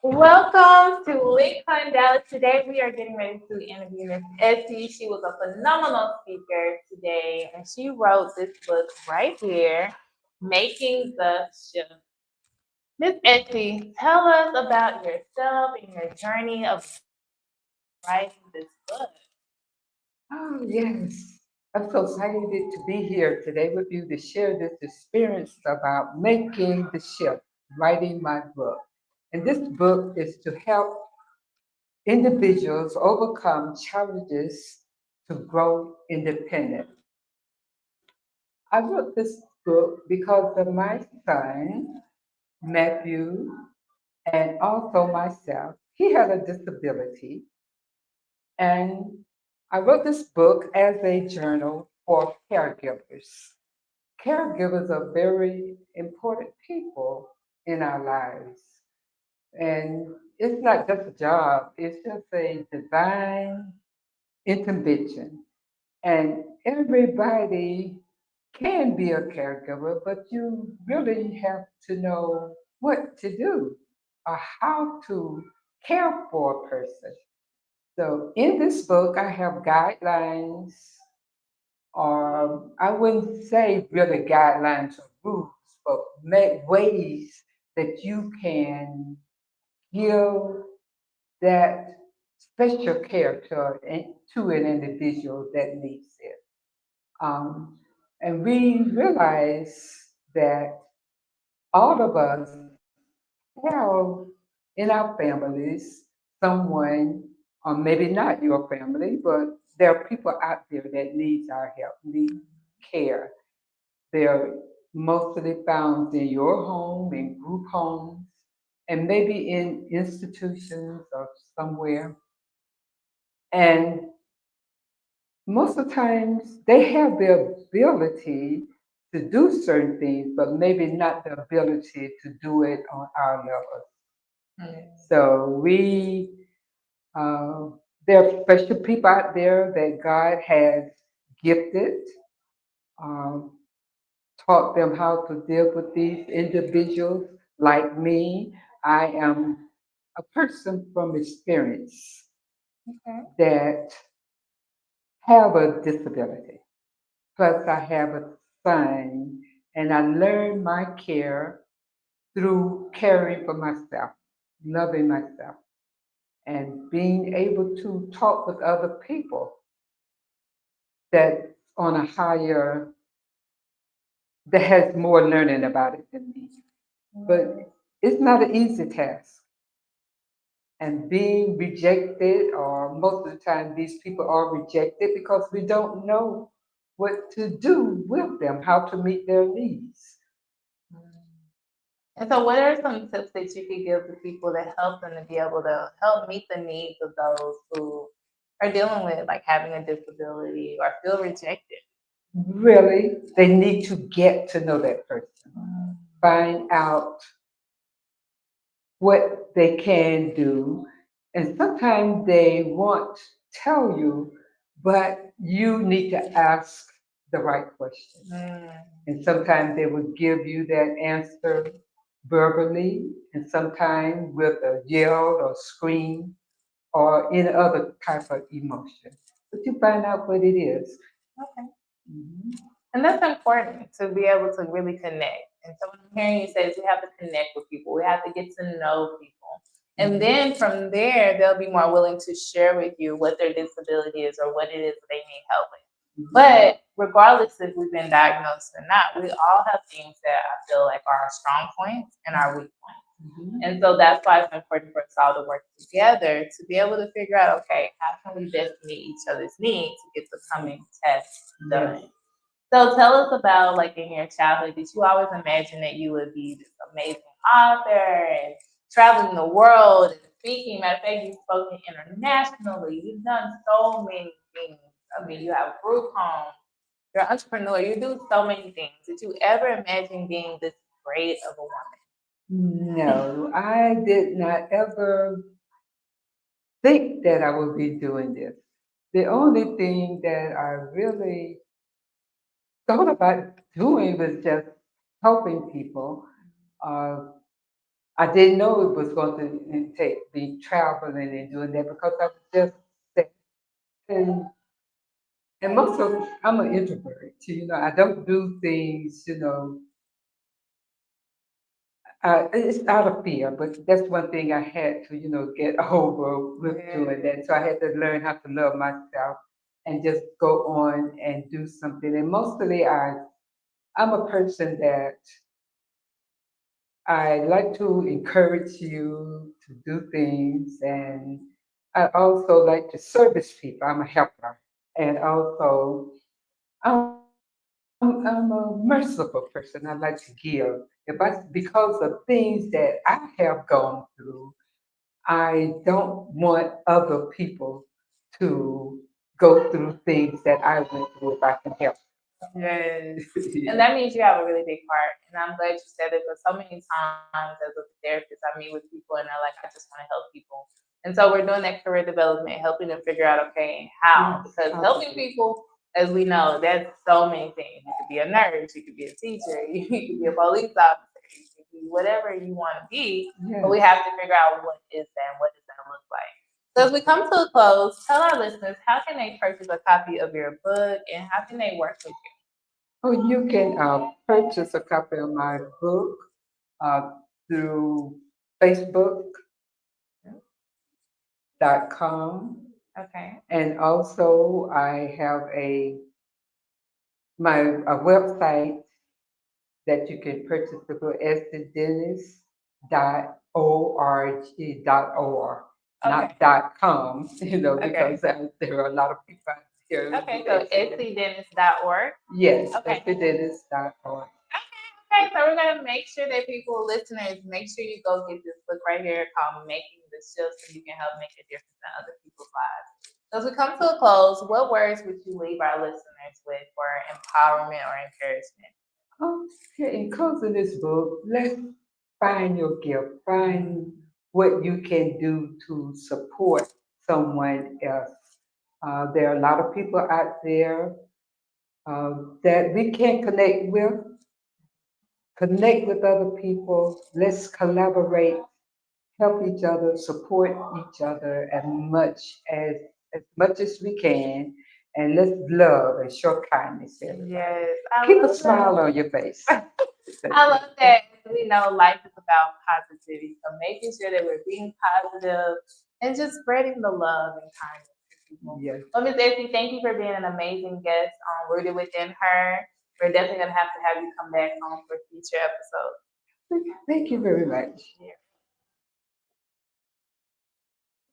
Welcome to Lincoln Dallas. Today we are getting ready to interview Miss Essie. She was a phenomenal speaker today, and she wrote this book right here, Making the Shift. Miss Essie, tell us about yourself and your journey of writing this book. Oh, yes. I'm so excited to be here today with you to share this experience about making the shift, writing my book. And this book is to help individuals overcome challenges to grow independent. I wrote this book because of my son, Matthew, and also myself. He had a disability, and I wrote this book as a journal for caregivers. Caregivers are very important people in our lives. And it's not just a job, it's just a divine intervention. And everybody can be a caregiver, but you really have to know what to do or how to care for a person. So in this book, I have guidelines, or I wouldn't say really guidelines or rules, but ways that you can give that special care to an individual that needs it. Um, and we realize that all of us have in our families someone, or maybe not your family, but there are people out there that needs our help, need care. They're mostly found in your home, in group homes, and maybe in institutions or somewhere. And most of the times they have the ability to do certain things, but maybe not the ability to do it on our level. So uh, there are special people out there that God has gifted, um, taught them how to deal with these individuals. Like me, I am a person from experience Okay. that have a disability. Plus, I have a son, and I learned my care through caring for myself, loving myself, and being able to talk with other people that on a higher, that has more learning about it than me. But it's not an easy task. And being rejected, or most of the time, these people are rejected because we don't know what to do with them, how to meet their needs. And so, what are some tips that you could give to people that help them to be able to help meet the needs of those who are dealing with like having a disability or feel rejected? Really, they need to get to know that person, find out what they can do. And sometimes they won't tell you, but you need to ask the right questions. Mm. And sometimes they will give you that answer verbally, and sometimes with a yell or scream or any other type of emotion. But you find out what it is. Okay. Mhm. And that's important to be able to really connect. And so what I'm hearing you say is we have to connect with people. We have to get to know people. And Mhm. then from there, they'll be more willing to share with you what their disability is or what it is they need help with. But regardless if we've been diagnosed or not, we all have things that I feel like are our strong points and our weak points. Mhm. And so that's why it's important for us all to work together to be able to figure out, okay, how can we best meet each other's needs to get the coming test done? Yes. So tell us about like in your childhood, did you always imagine that you would be this amazing author and traveling the world and speaking? Matter of fact, you've spoken internationally. You've done so many things. I mean, you have group homes. You're an entrepreneur. You do so many things. Did you ever imagine being this great of a woman? No, I did not ever think that I would be doing this. The only thing that I really thought about doing was just helping people. Uh, I didn't know it was going to take me traveling and doing that because I was just sick. And, and most of I'm an introvert. I don't do things, it's out of fear, but that's one thing I had to, get over with doing that. So I had to learn how to love myself and just go on and do something. And mostly I'm a person that I like to encourage you to do things, and I also like to service people. I'm a helper, and also I'm a merciful person. I like to give. Because of things that I have gone through, I don't want other people to go through things that I went through if I can help. Yes. Yeah. And that means you have a really big heart. And I'm glad you said it because so many times as a therapist, I meet with people and they're like, I just want to help people. And so we're doing that career development, helping them figure out, okay, how? Yes, Because how to helping do. people, as we know, that's so many things. You could be a nurse, you could be a teacher, you could be a police officer, you could be whatever you want to be. But we Yes. have to figure out what is that and what does that look like. So as we come to a close, tell our listeners how can they purchase a copy of your book and how can they work with you? Oh, you can purchase a copy of my book uh, through Facebook.com, Okay. and also I have a website that you can purchase the book, Essie Dennis .org, Okay. not .com, Okay. because there are a lot of people out there who Okay. do So Essie Dennis. essiedennis.org. Yes, Okay. essiedennis.org. Okay. So we're gonna make sure that people, listeners, make sure you go get this book right here called "Making the Shift" so you can help make a difference in other people's lives. So as we come to a close, what words would you leave our listeners with for empowerment or encouragement? Okay, in closing this book, let's find your gift. Find what you can do to support someone else. There are a lot of people out there that we can connect with. Connect with other people. Let's collaborate, help each other, support each other as much as we can, and let's love and show kindness to everybody. Yes, I Keep a love that. smile on your face. I love that. We know life is about positivity. So making sure that we're being positive and just spreading the love and kindness to people. Yes. Well, Miss Essie, thank you for being an amazing guest on Rooted Within Her. We're definitely going to have you come back on for future episodes. Thank you very much. Yeah.